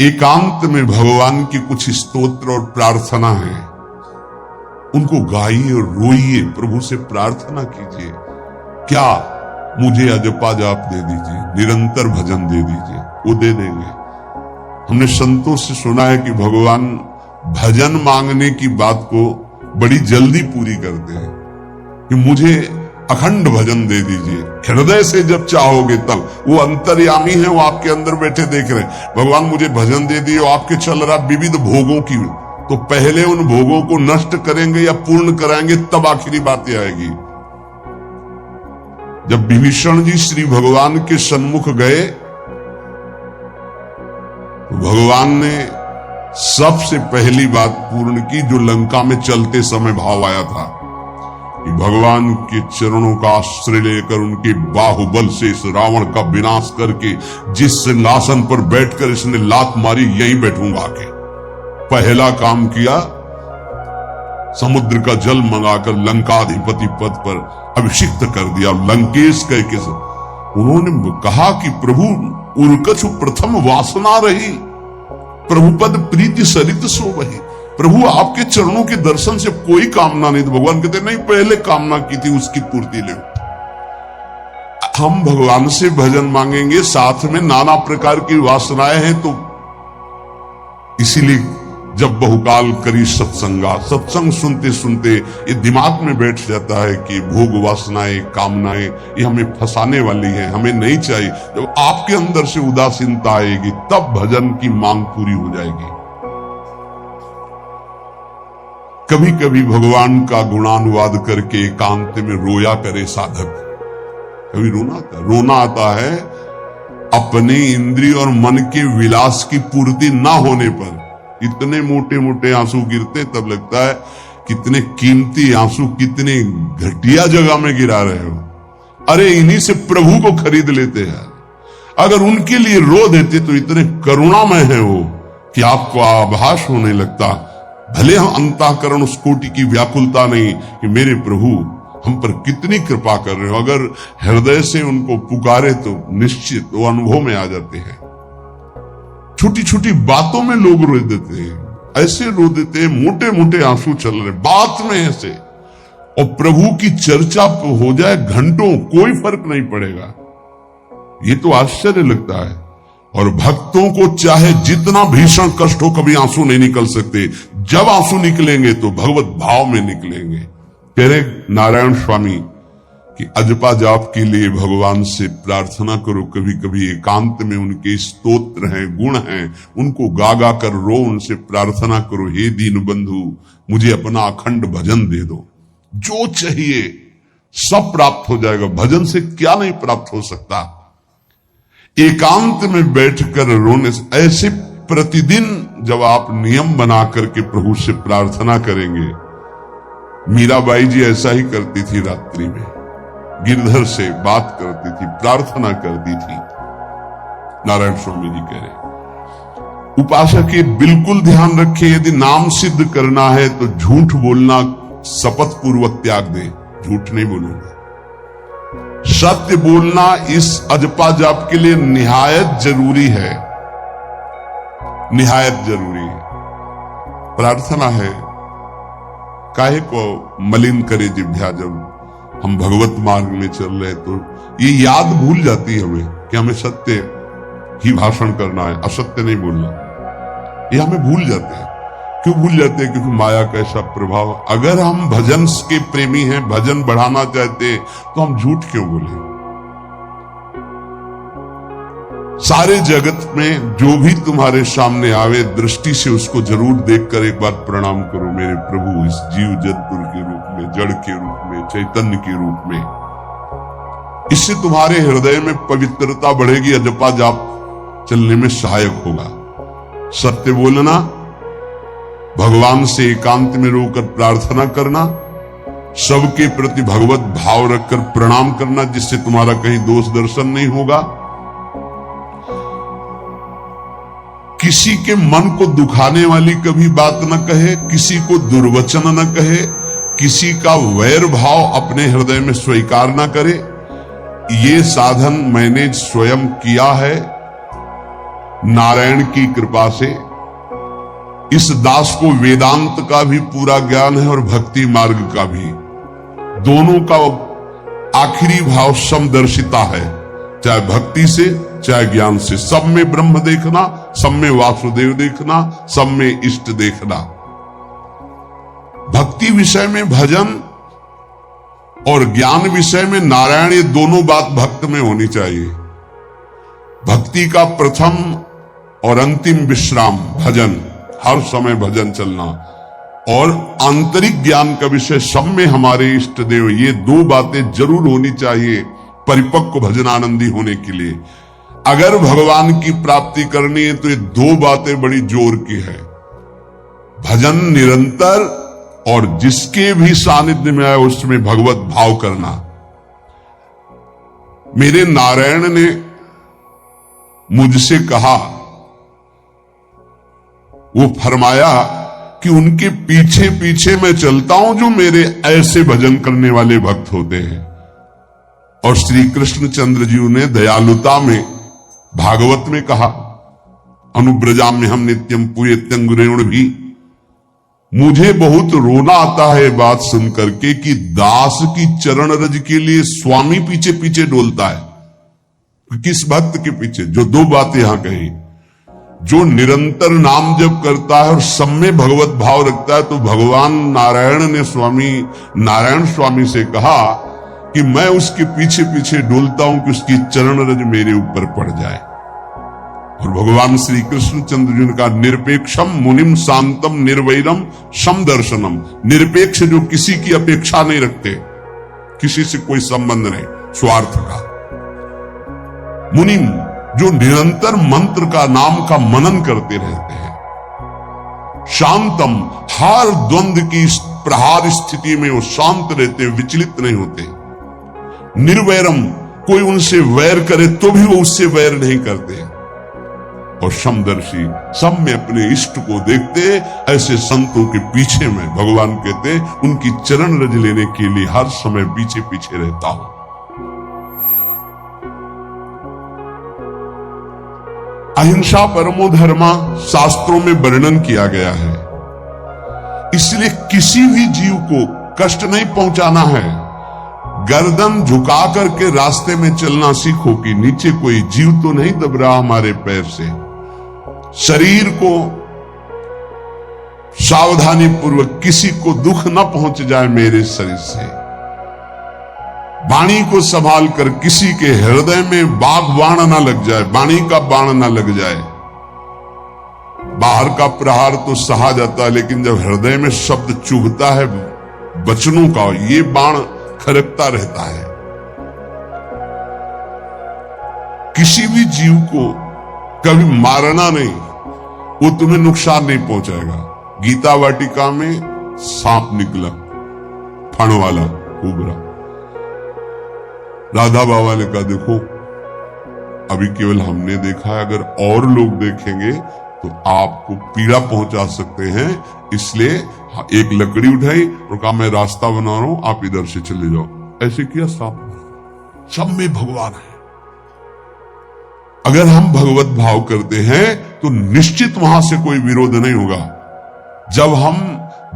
एकांत में भगवान की कुछ स्तोत्र और प्रार्थना है, उनको गाइए और रोइए, प्रभु से प्रार्थना कीजिए। क्या मुझे अजपा जाप दे दीजिए, निरंतर भजन दे दीजिए, वो दे देंगे। हमने संतों से सुना है कि भगवान भजन मांगने की बात को बड़ी जल्दी पूरी करते हैं कि मुझे अखंड भजन दे दीजिए, हृदय से जब चाहोगे तब। वो अंतर्यामी है, वो आपके अंदर बैठे देख रहे हैं। भगवान मुझे भजन दे दिए, आपके चल रहा विविध भोगों की, तो पहले उन भोगों को नष्ट करेंगे या पूर्ण कराएंगे, तब आखिरी बातें आएगी। जब विभीषण जी श्री भगवान के सन्मुख गए तो भगवान ने सबसे पहली बात पूर्ण की जो लंका में चलते समय भाव आया था कि भगवान के चरणों का आश्रय लेकर उनके बाहुबल से इस रावण का विनाश करके जिस सिंहासन पर बैठकर इसने लात मारी, यहीं बैठूंगा आके। पहला काम किया, समुद्र का जल मंगाकर लंकाधिपति पद पर अभिषिक्त कर दिया। लंकेश कह के उन्होंने कहा कि प्रभु उर्कछु प्रथम वासना रही, प्रभु पद प्रीति सरित सो वही। प्रभु आपके चरणों के दर्शन से कोई कामना नहीं। तो भगवान कहते नहीं, पहले कामना की थी उसकी पूर्ति ले। हम भगवान से भजन मांगेंगे, साथ में नाना प्रकार की वासनाएं हैं, तो इसीलिए जब बहुकाल करी सत्संगा, सत्संग सुनते सुनते ये दिमाग में बैठ जाता है कि भोग वासनाएं, कामनाएं ये हमें फंसाने वाली है, हमें नहीं चाहिए। जब आपके अंदर से उदासीनता आएगी तब भजन की मांग पूरी हो जाएगी। कभी कभी भगवान का गुणानुवाद करके एकांत में रोया करे साधक। कभी रोना आता है अपने इंद्रिय और मन के विलास की पूर्ति ना होने पर। इतने मोटे मोटे आंसू गिरते, तब लगता है कितने कीमती आंसू कितने घटिया जगह में गिरा रहे हो। अरे इन्हीं से प्रभु को खरीद लेते हैं। अगर उनके लिए रो देते तो इतने करुणामय है वो कि आपको आभास होने लगता। भले हम अंतःकरण उस कोटि की व्याकुलता नहीं कि मेरे प्रभु हम पर कितनी कृपा कर रहे हो, अगर हृदय से उनको पुकारे तो निश्चित वो अनुभव में आ जाते हैं। छोटी छोटी बातों में लोग रो देते हैं, ऐसे रो देते हैं, मोटे मोटे आंसू चल रहे बात में ऐसे, और प्रभु की चर्चा हो जाए घंटों, कोई फर्क नहीं पड़ेगा। ये तो आश्चर्य लगता है। और भक्तों को चाहे जितना भीषण कष्ट हो, कभी आंसू नहीं निकल सकते। जब आंसू निकलेंगे तो भगवत भाव में निकलेंगे। कह रहे नारायण स्वामी कि अजपा जाप के लिए भगवान से प्रार्थना करो। कभी कभी एकांत में उनके स्तोत्र हैं, गुण हैं, उनको गा गा कर रो, उनसे प्रार्थना करो, हे दीन बंधु मुझे अपना अखंड भजन दे दो। जो चाहिए सब प्राप्त हो जाएगा। भजन से क्या नहीं प्राप्त हो सकता। एकांत में बैठकर रोने से, ऐसे प्रतिदिन जब आप नियम बना करके प्रभु से प्रार्थना करेंगे। मीराबाई जी ऐसा ही करती थी, रात्रि में गिरधर से बात करती थी, प्रार्थना करती थी। नारायण स्वामी जी कह रहे उपासक ये बिल्कुल ध्यान रखें, यदि नाम सिद्ध करना है तो झूठ बोलना शपथ पूर्वक त्याग दें। झूठ नहीं बोलूंगा, सत्य बोलना इस अजपा जाप के लिए निहायत जरूरी है, निहायत जरूरी है। प्रार्थना है, काहे को मलिन करे जिह्वा। जब हम भगवत मार्ग में चल रहे तो ये याद भूल जाती है हमें कि हमें सत्य ही भाषण करना है, असत्य नहीं बोलना। ये हमें भूल जाते हैं। क्यों भूल जाते हैं? क्योंकि माया का ऐसा प्रभाव। अगर हम भजन के प्रेमी हैं, भजन बढ़ाना चाहते हैं, तो हम झूठ क्यों बोले? सारे जगत में जो भी तुम्हारे सामने आवे, दृष्टि से उसको जरूर देखकर एक बार प्रणाम करो। मेरे प्रभु इस जीव जंतु के रूप में, जड़ के रूप में, चैतन्य के रूप में। इससे तुम्हारे हृदय में पवित्रता बढ़ेगी, अजपा जाप चलने में सहायक होगा। सत्य बोलना, भगवान से एकांत में रोकर प्रार्थना करना, सबके प्रति भगवत भाव रखकर प्रणाम करना, जिससे तुम्हारा कहीं दोष दर्शन नहीं होगा। किसी के मन को दुखाने वाली कभी बात न कहे, किसी को दुर्वचन न कहे, किसी का वैर भाव अपने हृदय में स्वीकार न करे। ये साधन मैंने स्वयं किया है। नारायण की कृपा से इस दास को वेदांत का भी पूरा ज्ञान है और भक्ति मार्ग का भी, दोनों का आखिरी भाव समदर्शिता है, चाहे भक्ति से चाहे ज्ञान से। सब में ब्रह्म देखना, सब में वासुदेव देखना, सब में इष्ट देखना। भक्ति विषय में भजन और ज्ञान विषय में नारायण, ये दोनों बात भक्त में होनी चाहिए। भक्ति का प्रथम और अंतिम विश्राम भजन, हर समय भजन चलना, और आंतरिक ज्ञान का विषय सब में हमारे इष्ट देव, ये दो बातें जरूर होनी चाहिए परिपक्व भजनानंदी होने के लिए। अगर भगवान की प्राप्ति करनी है तो ये दो बातें बड़ी जोर की है, भजन निरंतर और जिसके भी सानिध्य में आए उसमें भगवत भाव करना। मेरे नारायण ने मुझसे कहा, वो फरमाया कि उनके पीछे पीछे मैं चलता हूं जो मेरे ऐसे भजन करने वाले भक्त होते हैं। और श्री कृष्ण चंद्र जी ने दयालुता में भागवत में कहा, अनुब्रजाम में हम नित्यम पुयत्यंगुरेण भी। मुझे बहुत रोना आता है बात सुनकर के कि दास की चरण रज के लिए स्वामी पीछे पीछे डोलता है। किस भक्त के पीछे? जो दो बातें यहां कही, जो निरंतर नाम जप करता है और सब में भगवत भाव रखता है। तो भगवान नारायण ने नारायण स्वामी से कहा कि मैं उसके पीछे पीछे डोलता हूं कि उसकी चरण रज मेरे ऊपर पड़ जाए। और भगवान श्री कृष्ण चंद्र जी ने कहा, निरपेक्षम मुनिम शांतम निर्वैरम समदर्शनम। निरपेक्ष जो किसी की अपेक्षा नहीं रखते, किसी से कोई संबंध नहीं, स्वार्थ का। मुनिम जो निरंतर मंत्र का नाम का मनन करते रहते हैं। शांतम हर द्वंद की प्रहार स्थिति में वो शांत रहते, विचलित नहीं होते। निर्वैरम कोई उनसे वैर करे तो भी वो उससे वैर नहीं करते। और समदर्शी सब में अपने इष्ट को देखते। ऐसे संतों के पीछे में भगवान कहते उनकी चरण रज लेने के लिए हर समय पीछे पीछे रहता हूं। अहिंसा परमो धर्मा शास्त्रों में वर्णन किया गया है, इसलिए किसी भी जीव को कष्ट नहीं पहुंचाना है। गर्दन झुका करके रास्ते में चलना सीखो कि नीचे कोई जीव तो नहीं दब रहा हमारे पैर से। शरीर को सावधानी पूर्वक, किसी को दुख न पहुंच जाए मेरे शरीर से। वाणी को संभाल कर किसी के हृदय में बाग बाण ना लग जाए, वाणी का बाण ना लग जाए। बाहर का प्रहार तो सहा जाता है, लेकिन जब हृदय में शब्द चुभता है वचनों का, ये बाण खरकता रहता है। किसी भी जीव को कभी मारना नहीं, वो तुम्हें नुकसान नहीं पहुंचाएगा। गीता वाटिका में सांप निकला, फण वाला कोबरा। राधा बाबा ने कहा, देखो अभी केवल हमने देखा है, अगर और लोग देखेंगे तो आपको पीड़ा पहुंचा सकते हैं, इसलिए एक लकड़ी उठाई और कहा मैं रास्ता बना रहा हूं, आप इधर से चले जाओ। ऐसे किया सांप। सब में भगवान है। अगर हम भगवत भाव करते हैं तो निश्चित वहां से कोई विरोध नहीं होगा। जब हम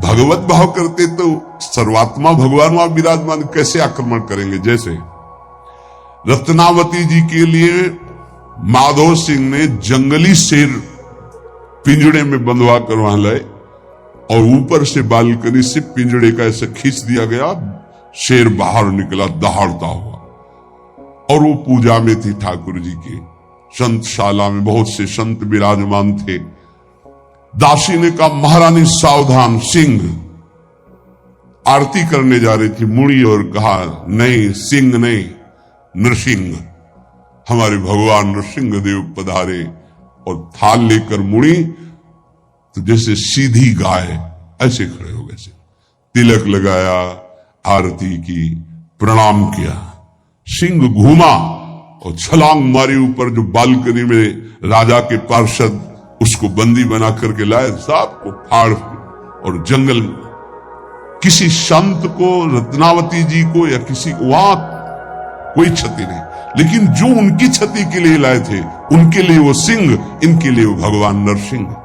भगवत भाव करते तो सर्वात्मा भगवान वहां विराजमान, कैसे आक्रमण करेंगे? जैसे रत्नावती जी के लिए माधव सिंह ने जंगली शेर पिंजड़े में बंधवा कर वहां लाए और ऊपर से बालकनी से पिंजड़े का ऐसे खींच दिया गया, शेर बाहर निकला दहाड़ता हुआ। और वो पूजा में थी ठाकुर जी की। संतशाला में बहुत से संत विराजमान थे। दासी ने कहा, महारानी सावधान, सिंह आरती करने जा रही थी, मुड़ी और कहा, नहीं सिंह नहीं, नृसिंह। हमारे भगवान नृसिंह देव पधारे और थाल लेकर मुड़ी तो जैसे सीधी गाय ऐसे खड़े हो गए। तिलक लगाया, आरती की, प्रणाम किया। सिंह घूमा और छलांग मारी ऊपर, जो बालकनी में राजा के पार्षद उसको बंदी बना करके लाए, सांप को फाड़ और जंगल में। किसी संत को, रत्नावती जी को या किसी को वहां कोई क्षति नहीं। लेकिन जो उनकी क्षति के लिए लाए थे, उनके लिए वो सिंह, इनके लिए वो भगवान नरसिंह।